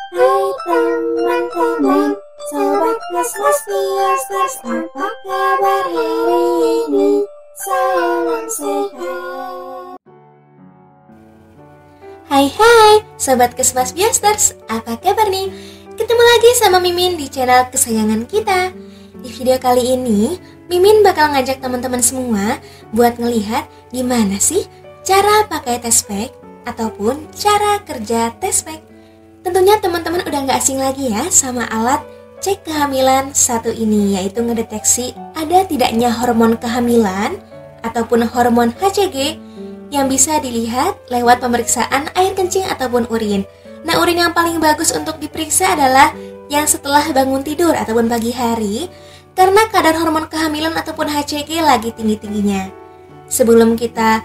Hai teman-teman, sobat Christmas Biasters, apa kabar hari ini? Salam sehat. Hai sobat Christmas Biasters, apa kabar nih? Ketemu lagi sama Mimin di channel kesayangan kita. Di video kali ini, Mimin bakal ngajak teman-teman semua buat ngelihat gimana sih cara pakai test pack ataupun cara kerja test pack. Tentunya teman-teman udah gak asing lagi ya sama alat cek kehamilan satu ini, yaitu ngedeteksi ada tidaknya hormon kehamilan ataupun hormon HCG yang bisa dilihat lewat pemeriksaan air kencing ataupun urin. Nah, urin yang paling bagus untuk diperiksa adalah yang setelah bangun tidur ataupun pagi hari, karena kadar hormon kehamilan ataupun HCG lagi tinggi-tingginya. Sebelum kita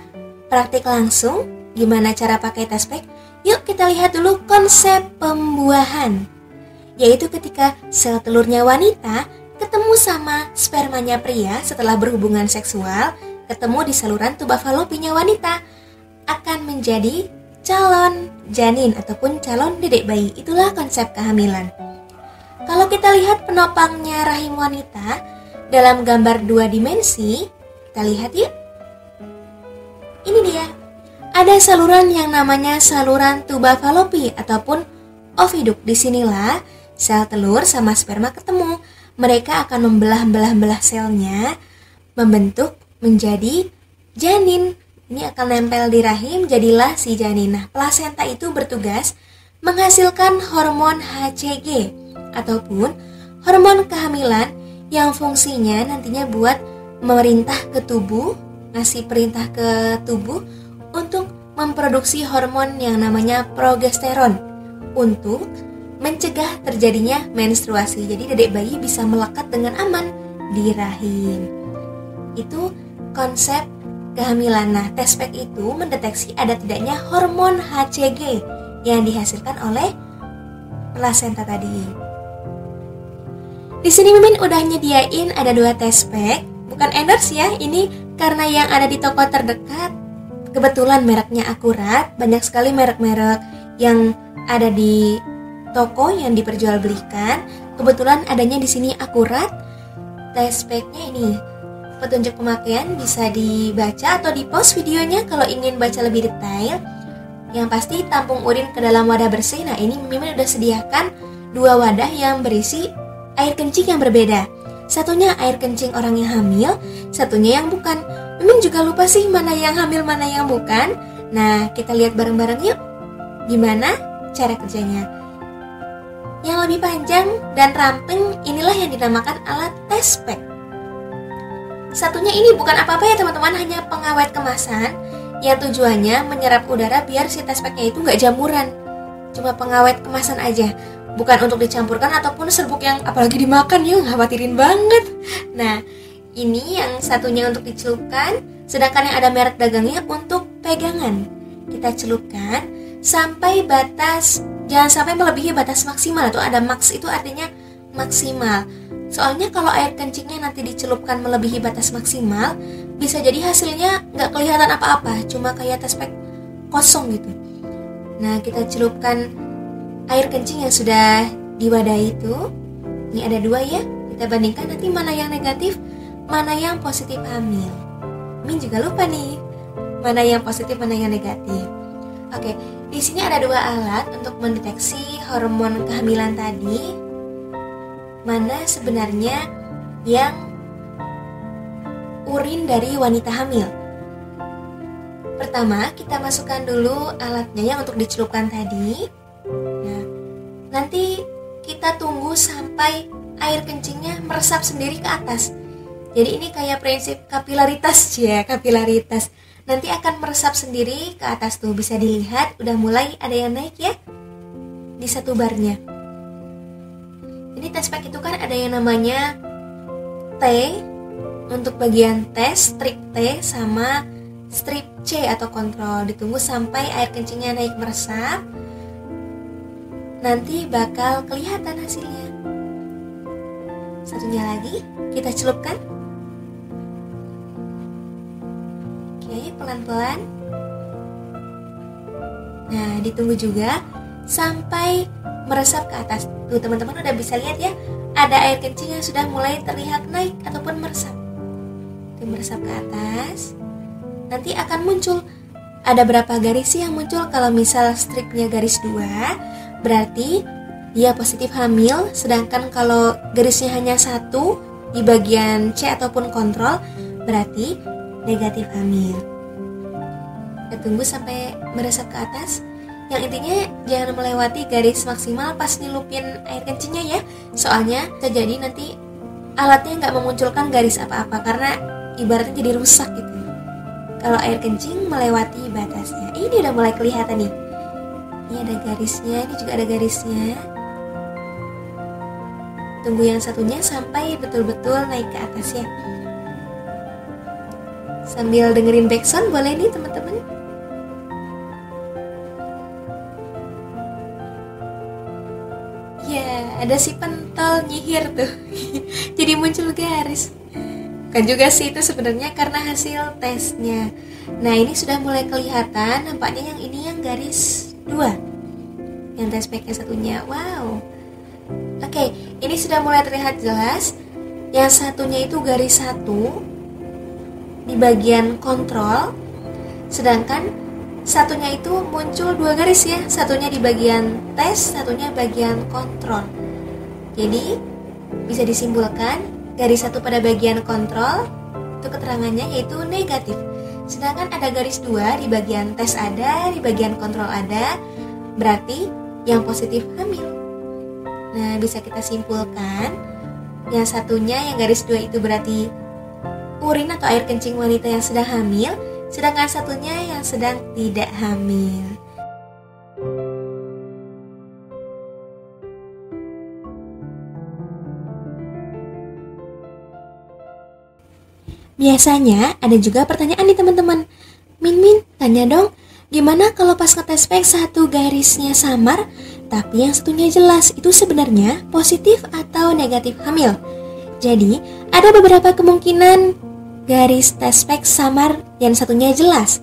praktik langsung gimana cara pakai test pack, yuk kita lihat dulu konsep pembuahan, yaitu ketika sel telurnya wanita ketemu sama spermanya pria setelah berhubungan seksual, ketemu di saluran tuba falopinya wanita, akan menjadi calon janin ataupun calon dedek bayi. Itulah konsep kehamilan. Kalau kita lihat penopangnya rahim wanita dalam gambar 2 dimensi, kita lihat yuk. Ini dia. Ada saluran yang namanya saluran tuba falopi ataupun oviduk. Disinilah sel telur sama sperma ketemu. Mereka akan membelah selnya, membentuk menjadi janin. Ini akan nempel di rahim, jadilah si janin. Nah, plasenta itu bertugas menghasilkan hormon HCG ataupun hormon kehamilan yang fungsinya nantinya buat memerintah ke tubuh, ngasih perintah ke tubuh untuk memproduksi hormon yang namanya progesteron untuk mencegah terjadinya menstruasi. Jadi dedek bayi bisa melekat dengan aman di rahim. Itu konsep kehamilan. Nah, test pack itu mendeteksi ada tidaknya hormon HCG yang dihasilkan oleh plasenta tadi. Di sini Mimin udah nyediain ada 2 test pack, bukan endorse ya, ini karena yang ada di toko terdekat kebetulan mereknya akurat. Banyak sekali merek-merek yang ada di toko yang diperjualbelikan. Kebetulan adanya di sini akurat. Test packnya ini petunjuk pemakaian bisa dibaca atau di pause videonya kalau ingin baca lebih detail. Yang pasti tampung urin ke dalam wadah bersih. Nah, ini Mimin udah sediakan 2 wadah yang berisi air kencing yang berbeda. Satunya air kencing orang yang hamil, satunya yang bukan. Mimin juga lupa sih mana yang hamil, mana yang bukan. Nah, kita lihat bareng-bareng yuk gimana cara kerjanya. Yang lebih panjang dan ramping inilah yang dinamakan alat test pack. Satunya ini bukan apa-apa ya teman-teman, hanya pengawet kemasan yang tujuannya menyerap udara biar si test packnya itu nggak jamuran. Cuma pengawet kemasan aja, bukan untuk dicampurkan ataupun serbuk yang apalagi dimakan, yuk khawatirin banget. Nah, ini yang satunya untuk dicelupkan, sedangkan yang ada merek dagangnya untuk pegangan. Kita celupkan sampai batas, jangan sampai melebihi batas maksimal. Itu ada max, itu artinya maksimal. Soalnya kalau air kencingnya nanti dicelupkan melebihi batas maksimal, bisa jadi hasilnya nggak kelihatan apa-apa, cuma kayak test pack kosong gitu. Nah, kita celupkan air kencing yang sudah di wadah itu. Ini ada 2 ya, kita bandingkan nanti mana yang negatif, mana yang positif hamil. Min juga lupa nih, mana yang positif, mana yang negatif. Oke, di sini ada 2 alat untuk mendeteksi hormon kehamilan tadi. Mana sebenarnya yang urin dari wanita hamil. Pertama, kita masukkan dulu alatnya yang untuk dicelupkan tadi. Nah, nanti kita tunggu sampai air kencingnya meresap sendiri ke atas. Jadi ini kayak prinsip kapilaritas ya, kapilaritas. Nanti akan meresap sendiri ke atas tuh, bisa dilihat udah mulai ada yang naik ya di satu barnya. Ini test pack itu kan ada yang namanya T untuk bagian tes, strip T sama strip C atau kontrol. Ditunggu sampai air kencingnya naik meresap, nanti bakal kelihatan hasilnya. Satunya lagi kita celupkan. Oke, pelan-pelan. Nah, ditunggu juga sampai meresap ke atas. Tuh teman-teman udah bisa lihat ya, ada air kencing yang sudah mulai terlihat naik ataupun meresap. Tuh meresap ke atas. Nanti akan muncul, ada berapa garis sih yang muncul? Kalau misal stripnya garis 2, berarti dia positif hamil. Sedangkan kalau garisnya hanya 1 di bagian C ataupun kontrol, berarti negatif hamil. Kita tunggu sampai meresap ke atas. Yang intinya jangan melewati garis maksimal pas nyelupin air kencingnya ya. Soalnya terjadi nanti alatnya nggak memunculkan garis apa-apa karena ibaratnya jadi rusak gitu. Kalau air kencing melewati batasnya. Ini udah mulai kelihatan nih. Ini ada garisnya, ini juga ada garisnya. Tunggu yang satunya sampai betul-betul naik ke atas ya. Sambil dengerin backsound boleh nih teman-teman. Ya, ada si pentol nyihir tuh. Jadi muncul garis. Kan juga sih itu sebenarnya karena hasil tesnya. Nah, ini sudah mulai kelihatan. Nampaknya yang ini yang garis 2. Yang test pack yang satunya. Wow. Oke, ini sudah mulai terlihat jelas. Yang satunya itu garis 1 di bagian kontrol. Sedangkan satunya itu muncul 2 garis ya, satunya di bagian tes, satunya bagian kontrol. Jadi bisa disimpulkan garis 1 pada bagian kontrol itu keterangannya yaitu negatif. Sedangkan ada garis 2 di bagian tes ada, di bagian kontrol ada, berarti yang positif hamil. Nah, bisa kita simpulkan yang satunya yang garis 2 itu berarti urin atau air kencing wanita yang sedang hamil. Sedangkan satunya yang sedang tidak hamil. Biasanya ada juga pertanyaan nih teman-teman. Min, tanya dong, gimana kalau pas ngetes pack 1 garisnya samar, tapi yang satunya jelas, itu sebenarnya positif atau negatif hamil? Jadi, ada beberapa kemungkinan garis test pack samar dan satunya jelas,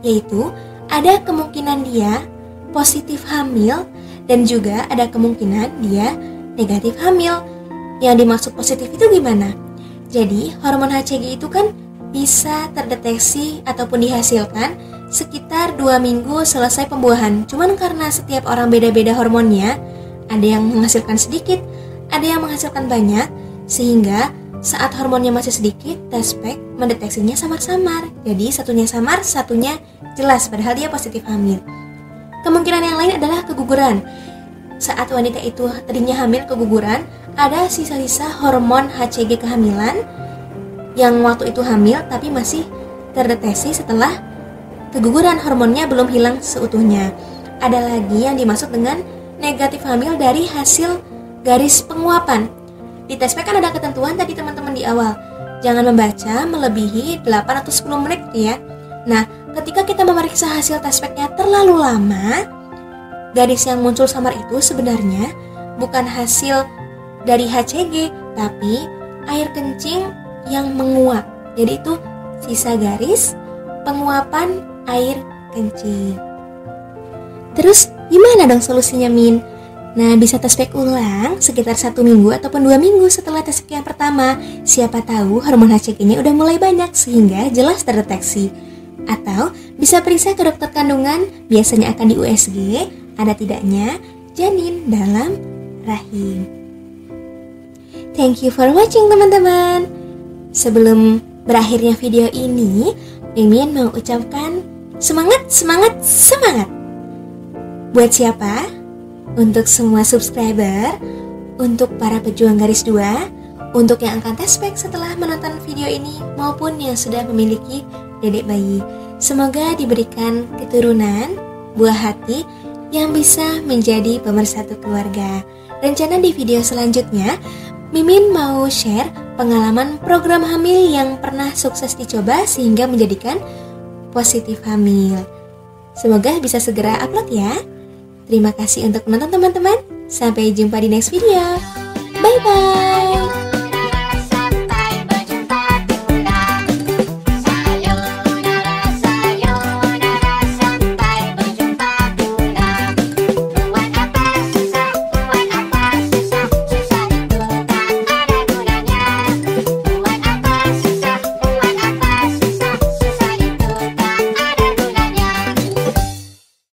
yaitu ada kemungkinan dia positif hamil dan juga ada kemungkinan dia negatif hamil. Yang dimaksud positif itu gimana? Jadi hormon HCG itu kan bisa terdeteksi ataupun dihasilkan sekitar 2 minggu selesai pembuahan. Cuman karena setiap orang beda-beda hormonnya, ada yang menghasilkan sedikit, ada yang menghasilkan banyak, sehingga saat hormonnya masih sedikit, test pack mendeteksinya samar-samar. Jadi satunya samar, satunya jelas, padahal dia positif hamil. Kemungkinan yang lain adalah keguguran. Saat wanita itu tadinya hamil keguguran, ada sisa-sisa hormon HCG kehamilan yang waktu itu hamil tapi masih terdeteksi setelah keguguran, hormonnya belum hilang seutuhnya. Ada lagi yang dimaksud dengan negatif hamil dari hasil garis penguapan. Di test pack kan ada ketentuan tadi teman-teman di awal, jangan membaca melebihi 8 atau 10 menit ya. Nah, ketika kita memeriksa hasil test packnya terlalu lama, garis yang muncul samar itu sebenarnya bukan hasil dari HCG, tapi air kencing yang menguap. Jadi itu sisa garis penguapan air kencing. Terus gimana dong solusinya, Min? Nah, bisa test pack ulang sekitar 1 minggu ataupun 2 minggu setelah test pack yang pertama. Siapa tahu hormon HCG-nya udah mulai banyak sehingga jelas terdeteksi. Atau bisa periksa ke dokter kandungan, biasanya akan di USG, ada tidaknya janin dalam rahim. Thank you for watching teman-teman. Sebelum berakhirnya video ini, Mimin mau ucapkan semangat, semangat, semangat. Buat siapa? Untuk semua subscriber, untuk para pejuang garis 2, untuk yang akan test pack setelah menonton video ini, maupun yang sudah memiliki dedek bayi. Semoga diberikan keturunan, buah hati, yang bisa menjadi pemersatu keluarga. Rencana di video selanjutnya, Mimin mau share pengalaman program hamil yang pernah sukses dicoba sehingga menjadikan positif hamil. Semoga bisa segera upload ya. Terima kasih untuk menonton teman-teman. Sampai jumpa di next video. Bye-bye.